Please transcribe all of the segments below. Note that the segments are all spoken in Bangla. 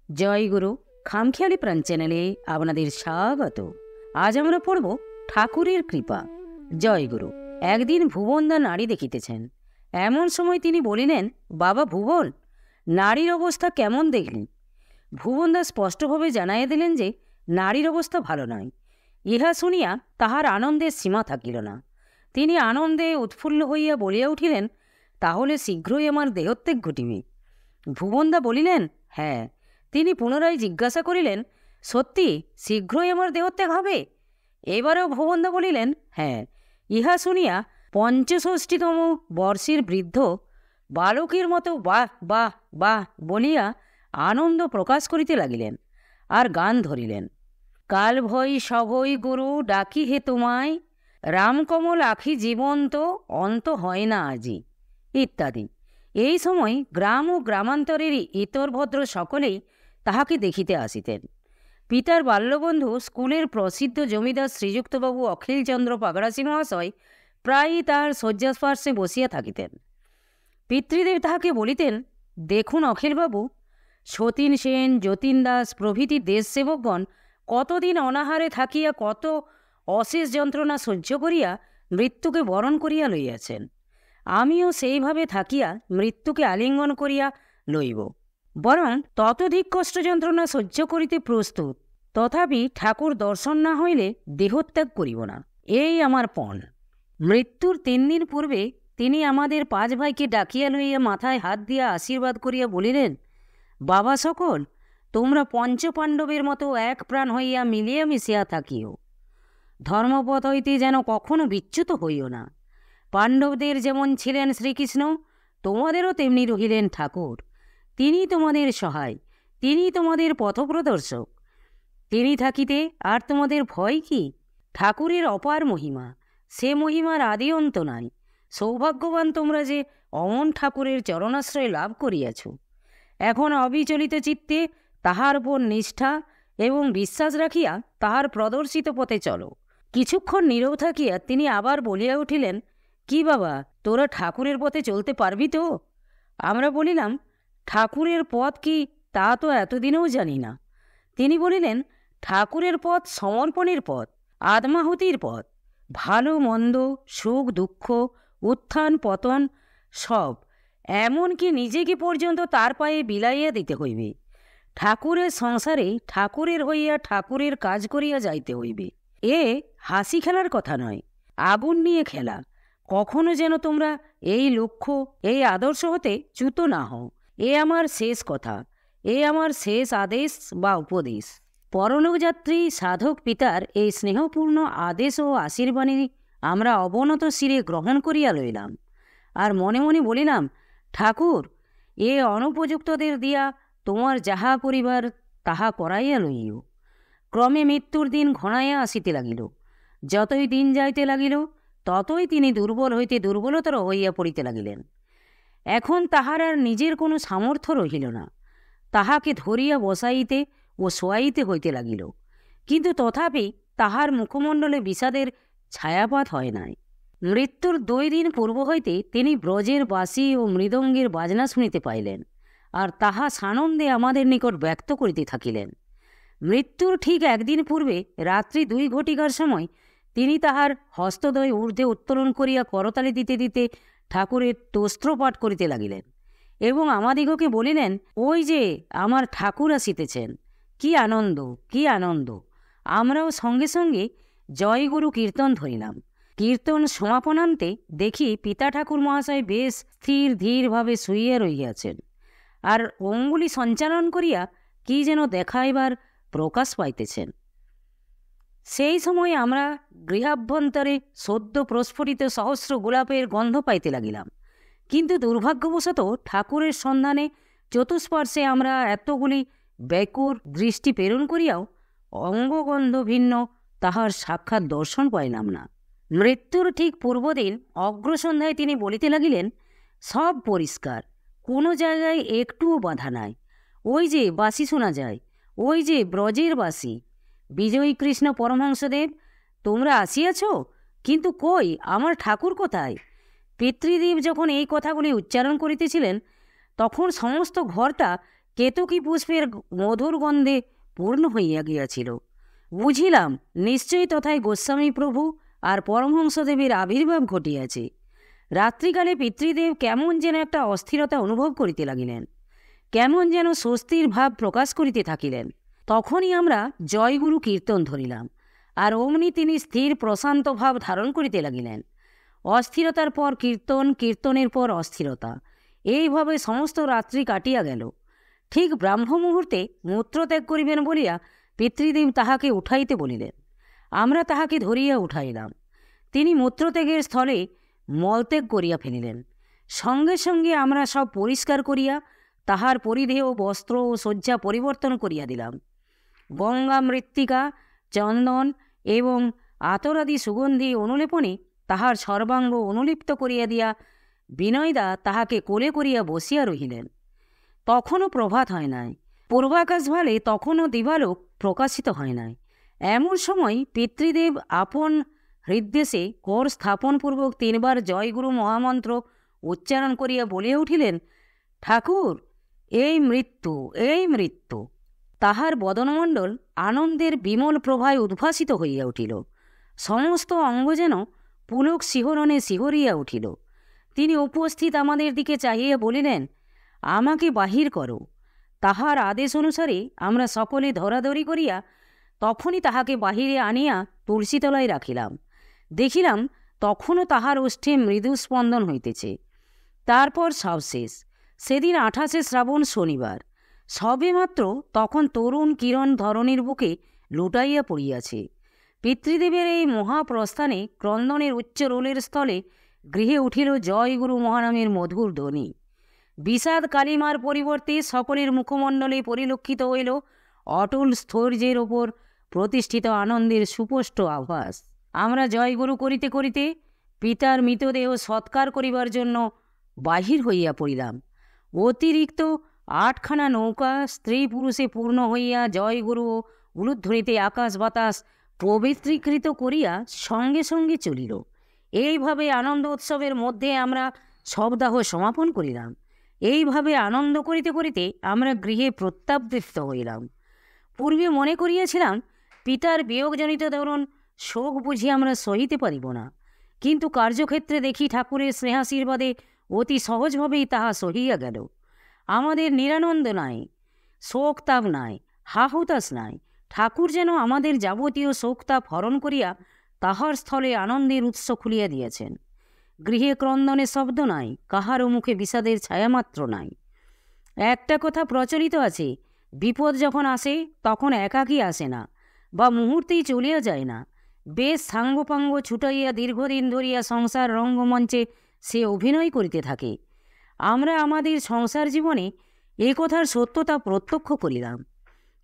জয় গুরু খামখেয়ালি প্রাণ চ্যানেলে আপনাদের স্বাগত। আজ আমরা পড়ব ঠাকুরের কৃপা। জয় গুরু। একদিন ভুবনদা নারী দেখিতেছেন। এমন সময় তিনি বলিলেন, বাবা ভুবন, নারীর অবস্থা কেমন দেখলি? ভুবনদা স্পষ্টভাবে জানাইয়া দিলেন যে নারীর অবস্থা ভালো নয়। ইহা শুনিয়া তাহার আনন্দের সীমা থাকিল না। তিনি আনন্দে উৎফুল্ল হইয়া বলিয়া উঠিলেন, তাহলে শীঘ্রই আমার দেহত্যাগ ঘটিবে। ভুবনদা বলিলেন, হ্যাঁ। তিনি পুনরায় জিজ্ঞাসা করিলেন, সত্যি শীঘ্রই আমার দেহত্যাগ হবে? এবারেও ভুবনদা বলিলেন, হ্যাঁ। ইহা শুনিয়া 65তম বর্ষের বৃদ্ধ বালকের মতো বাহ বাহ বাহ বলিয়া আনন্দ প্রকাশ করিতে লাগিলেন, আর গান ধরিলেন। কাল ভয় সভই গুরু ডাকি হে তোমায়, রামকমল আখি জীবন্ত অন্ত হয় না আজি, ইত্যাদি। এই সময় গ্রাম ও গ্রামান্তরের ইতর ভদ্র সকলেই তাহাকে দেখিতে আসিতেন। পিতার বাল্যবন্ধু স্কুলের প্রসিদ্ধ জমিদার শ্রীযুক্তবাবু অখিলচন্দ্র পাগড়াসি মহাশয় প্রায়ই তাহার শয্যাস্পার্শ্বে বসিয়া থাকিতেন। পিতৃদেব তাহাকে বলিতেন, দেখুন অখিলবাবু, সতীন সেন, যতীন দাস প্রভৃতি দেশসেবকগণ কতদিন অনাহারে থাকিয়া কত অশেষ যন্ত্রণা সহ্য করিয়া মৃত্যুকে বরণ করিয়া লইয়াছেন। আমিও সেইভাবে থাকিয়া মৃত্যুকে আলিঙ্গন করিয়া লইব, বরং ততোধিক কষ্ট যন্ত্রণা সহ্য করিতে প্রস্তুত। তথাপি ঠাকুর দর্শন না হইলে দেহত্যাগ করিব না, এই আমার পণ। মৃত্যুর 3 দিন পূর্বে তিনি আমাদের 5 ভাইকে ডাকিয়া লইয়া মাথায় হাত দিয়া আশীর্বাদ করিয়া বলিলেন, বাবা সকল, তোমরা পঞ্চপাণ্ডবের মতো এক প্রাণ হইয়া মিলিয়া মিশিয়া থাকিও। ধর্মপথ হইতে যেন কখনো বিচ্যুত হইও না। পাণ্ডবদের যেমন ছিলেন শ্রীকৃষ্ণ, তোমাদেরও তেমনি রহিলেন ঠাকুর। তিনি তোমাদের সহায়, তিনি তোমাদের পথপ্রদর্শক। তিনি থাকিতে আর তোমাদের ভয় কি? ঠাকুরের অপার মহিমা, সে মহিমার আদি অন্ত নাই। সৌভাগ্যবান তোমরা যে অমন ঠাকুরের চরণাশ্রয় লাভ করিয়াছ। এখন অবিচলিত চিত্তে তাহার উপর নিষ্ঠা এবং বিশ্বাস রাখিয়া তাহার প্রদর্শিত পথে চলো। কিছুক্ষণ নীরব থাকিয়া তিনি আবার বলিয়া উঠিলেন, কি বাবা, তোরা ঠাকুরের পথে চলতে পারবি তো? আমরা বলিলাম, ঠাকুরের পথ কি তা তো এতদিনেও জানি না। তিনি বলিলেন, ঠাকুরের পথ সমর্পণের পথ, আত্মাহুতির পথ। ভালো মন্দ, সুখ দুঃখ, উত্থান পতন সব, এমনকি নিজেকে পর্যন্ত তার পায়ে বিলাইয়া দিতে হইবে। ঠাকুরের সংসারে ঠাকুরের হইয়া ঠাকুরের কাজ করিয়া যাইতে হইবে। এ হাসি খেলার কথা নয়, আগুন নিয়ে খেলা। কখনো যেন তোমরা এই লক্ষ্য, এই আদর্শ হতে চ্যুত না হও। এ আমার শেষ কথা, এ আমার শেষ আদেশ বা উপদেশ। পরলোকযাত্রী সাধক পিতার এই স্নেহপূর্ণ আদেশ ও আশীর্বাণী আমরা অবনত শিরে গ্রহণ করিয়া লইলাম, আর মনে মনে বলিলাম, ঠাকুর, এ অনুপযুক্তদের দিয়া তোমার যাহা করিবার তাহা করাইয়া লইও। ক্রমে মৃত্যুর দিন ঘনাইয়া আসিতে লাগিল। যতই দিন যাইতে লাগিল, ততই তিনি দুর্বল হইতে দুর্বলতর হইয়া পড়িতে লাগিলেন। এখন তাহার আর নিজের কোনো সামর্থ্য রহিল না। তাহাকে ধরিয়া বসাইতে ও শোয়াইতে হইতে লাগিল, কিন্তু তথাপি তাহার মুখমণ্ডলে বিষাদের ছায়াপাত হয় নাই। মৃত্যুর 2 দিন পূর্ব হইতে তিনি ব্রজের বাঁশি ও মৃদঙ্গের বাজনা শুনিতে পাইলেন, আর তাহা সানন্দে আমাদের নিকট ব্যক্ত করিতে থাকিলেন। মৃত্যুর ঠিক 1 দিন পূর্বে রাত্রি 2 ঘটিকার সময় তিনি তাহার হস্তদ্বয় ঊর্ধ্বে উত্তোলন করিয়া করতালি দিতে দিতে ঠাকুরের স্তোত্রপাঠ করিতে লাগিলেন এবং আমাদিগকে বলিলেন, ওই যে আমার ঠাকুর আসিতেছেন, কি আনন্দ, কি আনন্দ। আমরাও সঙ্গে সঙ্গে জয়গুরু কীর্তন ধরিলাম। কীর্তন সমাপনান্তে দেখি পিতা ঠাকুর মহাশয় বেশ স্থির ধীরভাবে শুইয়া রহিয়াছেন, আর অঙ্গুলি সঞ্চালন করিয়া কি যেন দেখাইবার প্রকাশ পাইতেছেন। সেই সময় আমরা গৃহাভ্যন্তরে সদ্য প্রস্ফুটিত সহস্র গোলাপের গন্ধ পাইতে লাগিলাম, কিন্তু দুর্ভাগ্যবশত ঠাকুরের সন্ধানে চতুষ্পার্শ্বে আমরা এতগুলি ব্যাকুর দৃষ্টি প্রেরণ করিয়াও অঙ্গগন্ধ ভিন্ন তাহার সাক্ষাৎ দর্শন পাইলাম না। মৃত্যুর ঠিক পূর্বদিন অগ্রসন্ধ্যায় তিনি বলিতে লাগিলেন, সব পরিষ্কার, কোনো জায়গায় একটুও বাধা নাই। ওই যে বাঁশি শোনা যায়, ওই যে ব্রজের বাঁশি। বিজয়ী কৃষ্ণ পরমহংসদেব, তোমরা আসিয়াছ, কিন্তু কই আমার ঠাকুর কোথায়? পিতৃদেব যখন এই কথাগুলি উচ্চারণ করিতেছিলেন, তখন সমস্ত ঘরটা কেতকী পুষ্পের মধুর গন্ধে পূর্ণ হইয়া গিয়াছিল। বুঝিলাম নিশ্চয়ই তথায় গোস্বামী প্রভু আর পরমহংসদেবের আবির্ভাব ঘটিয়াছে। রাত্রিকালে পিতৃদেব কেমন যেন একটা অস্থিরতা অনুভব করিতে লাগিলেন, কেমন যেন স্বস্তির ভাব প্রকাশ করিতে থাকিলেন। তখনই আমরা জয়গুরু কীর্তন ধরিলাম, আর অমনি তিনি স্থির প্রশান্ত ভাব ধারণ করিতে লাগিলেন। অস্থিরতার পর কীর্তন, কীর্তনের পর অস্থিরতা, এইভাবে সমস্ত রাত্রি কাটিয়া গেল। ঠিক ব্রাহ্ম মুহূর্তে মূত্রত্যাগ করিবেন বলিয়া পিতৃদেব তাহাকে উঠাইতে বলিলেন। আমরা তাহাকে ধরিয়া উঠাইলাম। তিনি মূত্রত্যাগের স্থলে মলত্যাগ করিয়া ফেলিলেন। সঙ্গে সঙ্গে আমরা সব পরিষ্কার করিয়া তাহার পরিধেয়, বস্ত্র ও শয্যা পরিবর্তন করিয়া দিলাম। গঙ্গা, মৃত্তিকা, চন্দন এবং আতরাদি সুগন্ধি অনুলেপনে তাহার সর্বাঙ্গ অনুলিপ্ত করিয়া দিয়া বিনয়দা তাহাকে কোলে করিয়া বসিয়া রহিলেন। তখনও প্রভাত হয় নাই, পূর্বাকাশ ভালে তখনও দিবালোক প্রকাশিত হয় নাই। এমন সময় পিতৃদেব আপন হৃদ্দেশে কর স্থাপনপূর্বক 3 বার জয়গুরু মহামন্ত্র উচ্চারণ করিয়া বলিয়া উঠিলেন, ঠাকুর, এই মৃত্যু, এই মৃত্যু। তাহার বদনমণ্ডল আনন্দের বিমল প্রভায় উদ্ভাসিত হইয়া উঠিল। সমস্ত অঙ্গ যেন পুলক শিহরণে শিহরিয়া উঠিল। তিনি উপস্থিত আমাদের দিকে চাহিয়া বলিলেন, আমাকে বাহির করো। তাহার আদেশ অনুসারে আমরা সকলে ধরাধরি করিয়া তখনই তাহাকে বাহিরে আনিয়া তুলসীতলায় রাখিলাম। দেখিলাম তখনও তাহার ওষ্ঠে মৃদু স্পন্দন হইতেছে। তারপর সব শেষ। সেদিন 28শে শ্রাবণ, শনিবার। সবেমাত্র তখন তরুণ কিরণ ধরণীর বুকে লুটাইয়া পড়িয়াছে। পিতৃদেবের এই মহাপ্রস্থানে ক্রন্দনের উচ্চ রোলের স্থলে গৃহে উঠিল জয়গুরু মহানামের মধুর ধ্বনি। বিষাদ কালিমার পরিবর্তে সকলের মুখমণ্ডলে পরিলক্ষিত হইল অটল স্থৈর্যের ওপর প্রতিষ্ঠিত আনন্দের সুস্পষ্ট আভাস। আমরা জয়গুরু করিতে করিতে পিতার মৃতদেহ সৎকার করিবার জন্য বাহির হইয়া পড়িলাম। অতিরিক্ত 8খানা নৌকা স্ত্রী পুরুষে পূর্ণ হইয়া জয়গুরু উলুধ্বনিতে আকাশ বাতাস পবিত্রীকৃত করিয়া সঙ্গে সঙ্গে চলিল। এইভাবে আনন্দ উৎসবের মধ্যে আমরা শবদাহ সমাপন করিলাম। এইভাবে আনন্দ করিতে করিতে আমরা গৃহে প্রত্যাবৃত্ত হইলাম। পূর্বে মনে করিয়াছিলাম পিতার বিয়োগজনিত ধরুন শোক বুঝি আমরা সহিতে পারিব না, কিন্তু কার্যক্ষেত্রে দেখি ঠাকুরের স্নেহাশীর্বাদে অতি সহজভাবেই তাহা সহিয়া গেল। আমাদের নিরানন্দ নাই, শোকতাপ নাই, হাহুতাশ নাই। ঠাকুর যেন আমাদের যাবতীয় শোকতাপ হরণ করিয়া তাহার স্থলে আনন্দের উৎস খুলিয়া দিয়েছেন। গৃহে ক্রন্দনের শব্দ নাই, কাহারও মুখে বিষাদের ছায়ামাত্র নাই। একটা কথা প্রচলিত আছে, বিপদ যখন আসে তখন একাকী আসে না, বা মুহূর্তেই চলিয়া যায় না। বেশ সাঙ্গপাঙ্গ ছুটাইয়া দীর্ঘদিন ধরিয়া সংসার রঙ্গমঞ্চে সে অভিনয় করিতে থাকে। আমরা আমাদের সংসার জীবনে এ কথার সত্যতা প্রত্যক্ষ করিলাম।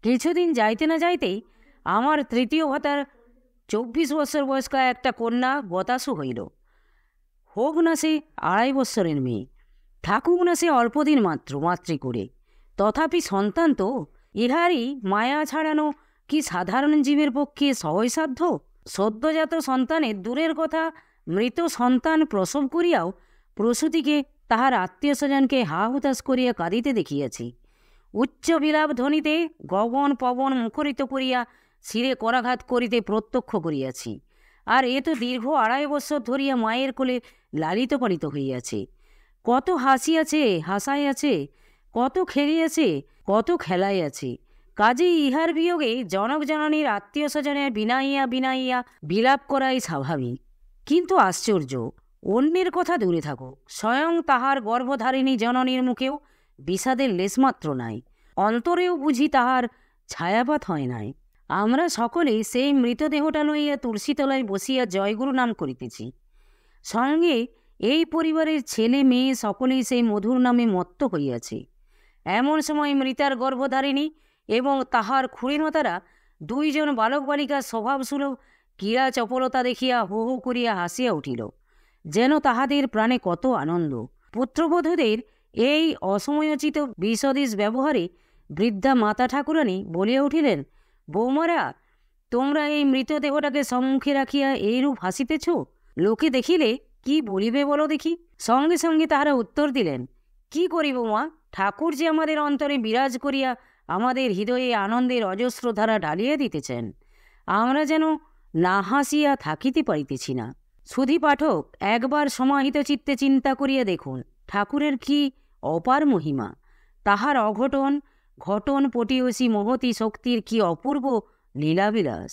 কিছুদিন যাইতে না যাইতেই আমার তৃতীয় ভাতার 24 বৎসর বয়স্কা একটা কন্যা গতাসু হইল। হোক না সে 2.5 বৎসরের মেয়ে, থাকুক না সে অল্পদিন মাত্র মাতৃ করে, তথাপি সন্তান তো। ইহারই মায়া ছাড়ানো কি সাধারণ জীবের পক্ষে সহজসাধ্য? সদ্যজাত সন্তানের দূরের কথা, মৃত সন্তান প্রসব করিয়াও প্রসূতিকে তাহার আত্মীয় স্বজনকে হা হুতাশ করিয়া কাঁদিতে দেখিয়াছি। উচ্চ বিলাপ ধ্বনিতে গগন পবন মুখরিত করিয়া শিরে করাঘাত করিতে প্রত্যক্ষ করিয়াছি। আর এ তো দীর্ঘ 2.5 বৎসর ধরিয়া মায়ের কোলে লালিত পালিত হইয়াছে। কত হাসিয়াছে, হাসাইয়াছে, কত খেলিয়াছে, কত খেলাইয়াছে। কাজেই ইহার বিয়োগে জনক জননীর আত্মীয় স্বজনের বিনাইয়া বিনাইয়া বিলাপ করাই স্বাভাবিক। কিন্তু আশ্চর্য, অন্যের কথা দূরে থাকো, স্বয়ং তাহার গর্ভধারিণী জননীর মুখেও বিষাদের লেশমাত্র নাই, অন্তরেও বুঝি তাহার ছায়াপাত হয় নাই। আমরা সকলে সেই মৃতদেহটা লইয়া তুলসীতলায় বসিয়া জয়গুরু নাম করিতেছি। সঙ্গে এই পরিবারের ছেলে মেয়ে সকলেই সেই মধুর নামে মত্ত হইয়াছে। এমন সময় মৃতার গর্ভধারিণী এবং তাহার খুড়িমাতারা 2 জন বালক বালিকার স্বভাবসুলভ ক্রীড়া চপলতা দেখিয়া হো হো করিয়া হাসিয়া উঠিল, যেন তাহাদের প্রাণে কত আনন্দ। পুত্রবধূদের এই অসময়োচিত বিসদৃশ ব্যবহারে বৃদ্ধা মাতা ঠাকুরানী বলিয়া উঠিলেন, বৌমারা, তোমরা এই মৃতদেহটাকে সম্মুখে রাখিয়া এইরূপ হাসিতেছ, লোকে দেখিলে কি বলিবে বলো দেখি? সঙ্গে সঙ্গে তাহারা উত্তর দিলেন, কি করিব মা, ঠাকুর যে আমাদের অন্তরে বিরাজ করিয়া আমাদের হৃদয়ে আনন্দের অজস্র ধারা ঢালিয়া দিতেছেন, আমরা যেন না হাসিয়া থাকিতে পারিতেছি না। সুধী পাঠক, একবার সমাহিত চিত্তে চিন্তা করিয়া দেখুন ঠাকুরের কি অপার মহিমা, তাহার অঘটন ঘটন পটীয়সী মহতী শক্তির কি অপূর্ব লীলাবিলাস।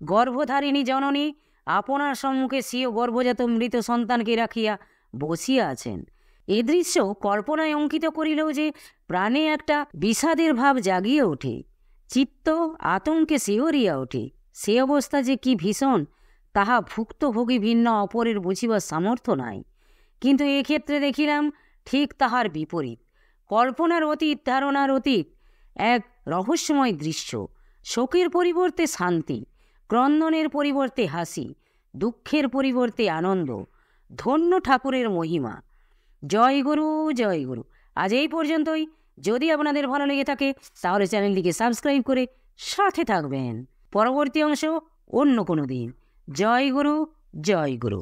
গর্ভধারিণী জননী আপনার সম্মুখে স্বীয় গর্ভজাত মৃত সন্তানকে রাখিয়া বসিয়া আছেন। এ দৃশ্য কল্পনায় অঙ্কিত করিলেও যে প্রাণে একটা বিষাদের ভাব জাগিয়া ওঠে, চিত্ত আতঙ্কে শিহরিয়া ওঠে। সে অবস্থা যে কি ভীষণ, তাহা ভুক্তভোগী ভিন্ন অপরের বুঝিবার সামর্থ্য নাই। কিন্তু এক্ষেত্রে দেখিলাম ঠিক তাহার বিপরীত। কল্পনার অতীত, ধারণার অতীত এক রহস্যময় দৃশ্য। শোকের পরিবর্তে শান্তি, ক্রন্দনের পরিবর্তে হাসি, দুঃখের পরিবর্তে আনন্দ। ধন্য ঠাকুরের মহিমা। জয় গুরু, জয় গুরু। আজ এই পর্যন্তই। যদি আপনাদের ভালো লেগে থাকে তাহলে চ্যানেলটিকে সাবস্ক্রাইব করে সাথে থাকবেন। পরবর্তী অংশ অন্য কোনো দিন। জয় গুরু, জয় গুরু।